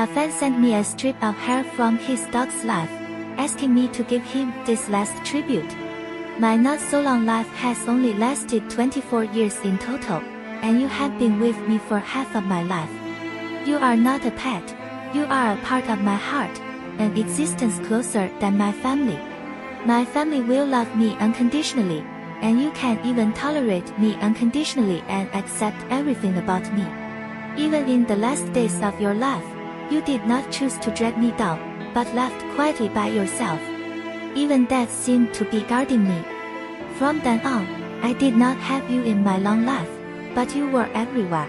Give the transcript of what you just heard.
A fan sent me a strip of hair from his dog's life, asking me to give him this last tribute. My not-so-long life has only lasted 24 years in total, and you have been with me for half of my life. You are not a pet. You are a part of my heart, an existence closer than my family. My family will love me unconditionally, and you can even tolerate me unconditionally and accept everything about me. Even in the last days of your life, you did not choose to drag me down, but left quietly by yourself. Even death seemed to be guarding me. From then on, I did not have you in my long life, but you were everywhere.